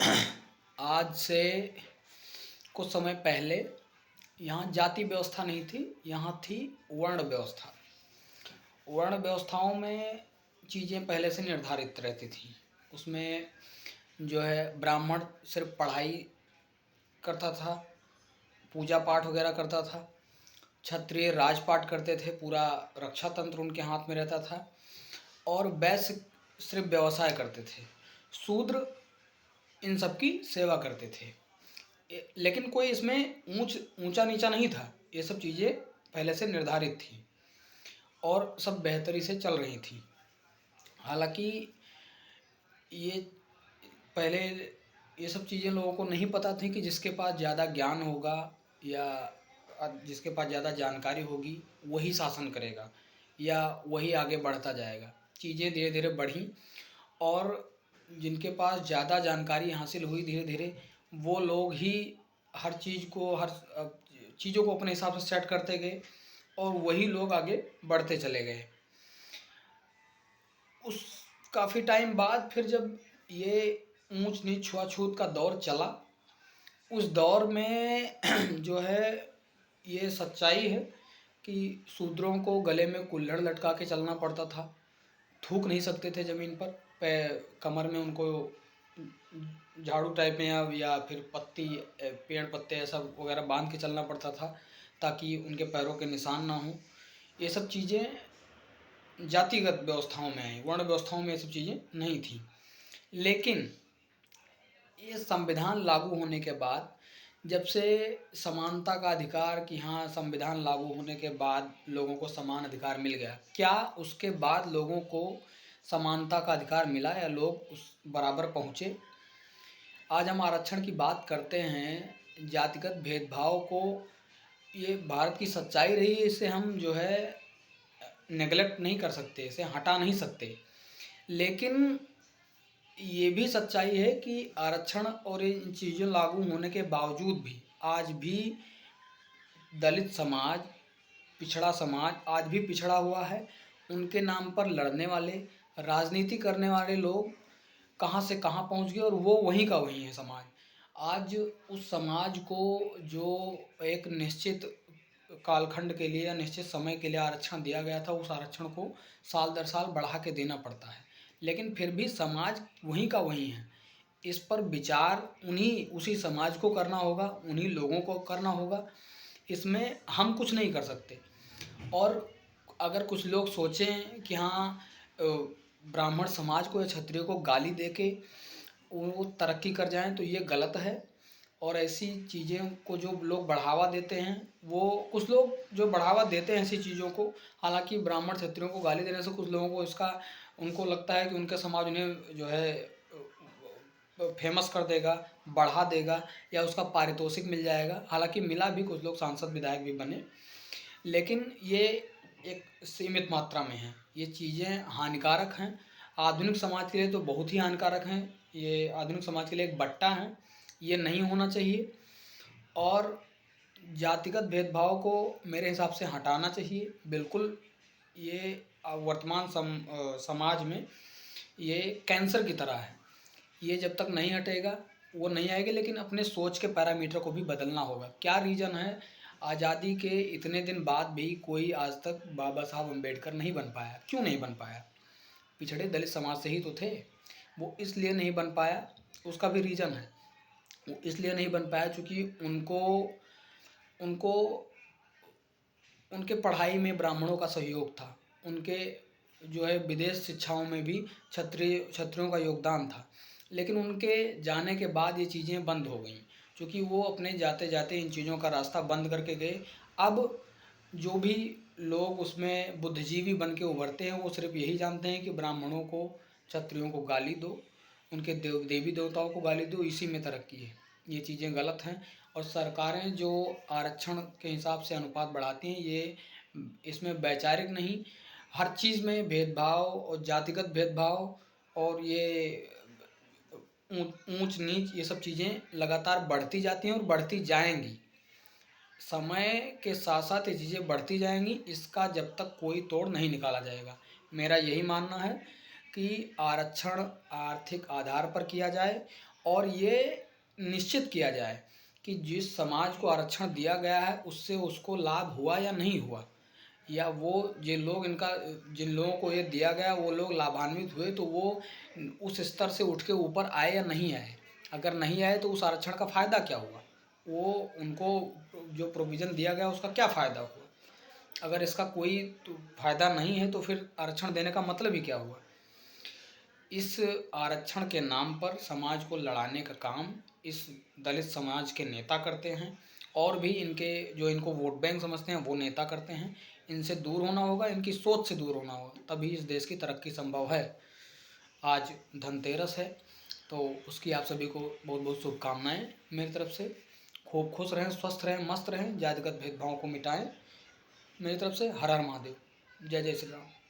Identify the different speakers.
Speaker 1: आज से कुछ समय पहले यहाँ जाति व्यवस्था नहीं थी, यहाँ थी वर्ण व्यवस्था। वर्ण व्यवस्थाओं में चीज़ें पहले से निर्धारित रहती थीं। उसमें जो है ब्राह्मण सिर्फ पढ़ाई करता था, पूजा पाठ वगैरह करता था। क्षत्रिय राजपाट करते थे, पूरा रक्षा तंत्र उनके हाथ में रहता था। और वैश्य सिर्फ व्यवसाय करते थे। शूद्र इन सब की सेवा करते थे। लेकिन कोई इसमें ऊंचा नीचा नहीं था। ये सब चीज़ें पहले से निर्धारित थी और सब बेहतरी से चल रही थी। हालांकि ये पहले ये सब चीज़ें लोगों को नहीं पता थी कि जिसके पास ज़्यादा ज्ञान होगा या जिसके पास ज़्यादा जानकारी होगी वही शासन करेगा या वही आगे बढ़ता जाएगा। चीज़ें धीरे धीरे बढ़ी और जिनके पास ज़्यादा जानकारी हासिल हुई धीरे धीरे वो लोग ही हर चीज़ों को अपने हिसाब से सेट करते गए और वही लोग आगे बढ़ते चले गए। उस काफ़ी टाइम बाद फिर जब ये ऊंच नीच छुआछूत का दौर चला, उस दौर में जो है ये सच्चाई है कि शूद्रों को गले में कुल्हड़ लटका के चलना पड़ता था। थूक नहीं सकते थे ज़मीन पर। कमर में उनको झाड़ू टाइप में या फिर पत्ती पेड़ पत्ते ऐसा वगैरह बांध के चलना पड़ता था ताकि उनके पैरों के निशान ना हों। ये सब चीज़ें जातिगत व्यवस्थाओं में आई, वर्ण व्यवस्थाओं में ये सब चीज़ें नहीं थी। लेकिन ये संविधान लागू होने के बाद जब से समानता का अधिकार कि हाँ संविधान लागू होने के बाद लोगों को समान अधिकार मिल गया, क्या उसके बाद लोगों को समानता का अधिकार मिला या लोग उस बराबर पहुँचे? आज हम आरक्षण की बात करते हैं, जातिगत भेदभाव को, ये भारत की सच्चाई रही है, इसे हम जो है नेगलेक्ट नहीं कर सकते, इसे हटा नहीं सकते। लेकिन ये भी सच्चाई है कि आरक्षण और इन चीज़ों लागू होने के बावजूद भी आज भी दलित समाज, पिछड़ा समाज आज भी पिछड़ा हुआ है। उनके नाम पर लड़ने वाले, राजनीति करने वाले लोग कहाँ से कहाँ पहुँच गए और वो वहीं का वहीं है समाज। आज उस समाज को जो एक निश्चित कालखंड के लिए या निश्चित समय के लिए आरक्षण दिया गया था, उस आरक्षण को साल दर साल बढ़ा के देना पड़ता है। लेकिन फिर भी समाज वहीं का वहीं है। इस पर विचार उसी समाज को करना होगा, उन्हीं लोगों को करना होगा। इसमें हम कुछ नहीं कर सकते। और अगर कुछ लोग सोचें कि हाँ ब्राह्मण समाज को या क्षत्रिय को गाली दे के वो तरक्की कर जाएं, तो ये गलत है। और ऐसी चीज़ें को जो लोग बढ़ावा देते हैं, वो कुछ लोग जो बढ़ावा देते हैं ऐसी चीज़ों को, हालांकि ब्राह्मण क्षत्रियों को गाली देने से कुछ लोगों को उनको लगता है कि उनका समाज उन्हें जो है फेमस कर देगा, बढ़ा देगा या उसका पारितोषिक मिल जाएगा। हालांकि मिला भी, कुछ लोग सांसद विधायक भी बने, लेकिन ये एक सीमित मात्रा में है। ये चीज़ें हानिकारक हैं। आधुनिक समाज के लिए तो बहुत ही हानिकारक हैं। ये आधुनिक समाज के लिए एक बट्टा है, ये नहीं होना चाहिए। और जातिगत भेदभाव को मेरे हिसाब से हटाना चाहिए बिल्कुल। ये वर्तमान समाज में ये कैंसर की तरह है। ये जब तक नहीं हटेगा वो नहीं आएगा। लेकिन अपने सोच के पैरामीटर को भी बदलना होगा। क्या रीज़न है, आज़ादी के इतने दिन बाद भी कोई आज तक बाबा साहब अम्बेडकर नहीं बन पाया? क्यों नहीं बन पाया? पिछड़े दलित समाज से ही तो थे। वो इसलिए नहीं बन पाया, उसका भी रीज़न है। वो इसलिए नहीं बन पाया क्योंकि उनको उनके पढ़ाई में ब्राह्मणों का सहयोग था। उनके जो है विदेश शिक्षाओं में भी क्षत्रियों का योगदान था। लेकिन उनके जाने के बाद ये चीज़ें बंद हो गईं क्योंकि वो अपने जाते जाते इन चीज़ों का रास्ता बंद करके गए। अब जो भी लोग उसमें बुद्धिजीवी बन के उभरते हैं वो सिर्फ यही जानते हैं कि ब्राह्मणों को, क्षत्रियों को गाली दो, उनके देवी देवताओं को गाली दो, इसी में तरक्की है। ये चीज़ें गलत हैं। और सरकारें जो आरक्षण के हिसाब से अनुपात बढ़ाती हैं, ये इसमें वैचारिक नहीं, हर चीज़ में भेदभाव और जातिगत भेदभाव और ये ऊंच नीच, ये सब चीज़ें लगातार बढ़ती जाती हैं और बढ़ती जाएंगी। समय के साथ साथ ये चीज़ें बढ़ती जाएंगी। इसका जब तक कोई तोड़ नहीं निकाला जाएगा। मेरा यही मानना है कि आरक्षण आर्थिक आधार पर किया जाए और ये निश्चित किया जाए कि जिस समाज को आरक्षण दिया गया है उससे उसको लाभ हुआ या नहीं हुआ, या वो जिन लोगों को ये दिया गया वो लोग लाभान्वित हुए तो वो उस स्तर से उठ के ऊपर आए या नहीं आए। अगर नहीं आए तो उस आरक्षण का फ़ायदा क्या हुआ, वो उनको जो प्रोविज़न दिया गया उसका क्या फ़ायदा हुआ। अगर इसका कोई तो फ़ायदा नहीं है तो फिर आरक्षण देने का मतलब ही क्या हुआ। इस आरक्षण के नाम पर समाज को लड़ाने का काम इस दलित समाज के नेता करते हैं, और भी इनको वोट बैंक समझते हैं वो नेता करते हैं। इनसे दूर होना होगा, इनकी सोच से दूर होना होगा, तभी इस देश की तरक्की संभव है। आज धनतेरस है तो उसकी आप सभी को बहुत बहुत शुभकामनाएं मेरी तरफ से। खूब खुश रहें, स्वस्थ रहें, मस्त रहें, जातिगत भेदभाव को मिटाएं। मेरी तरफ से हर हर महादेव। जय जय श्री राम।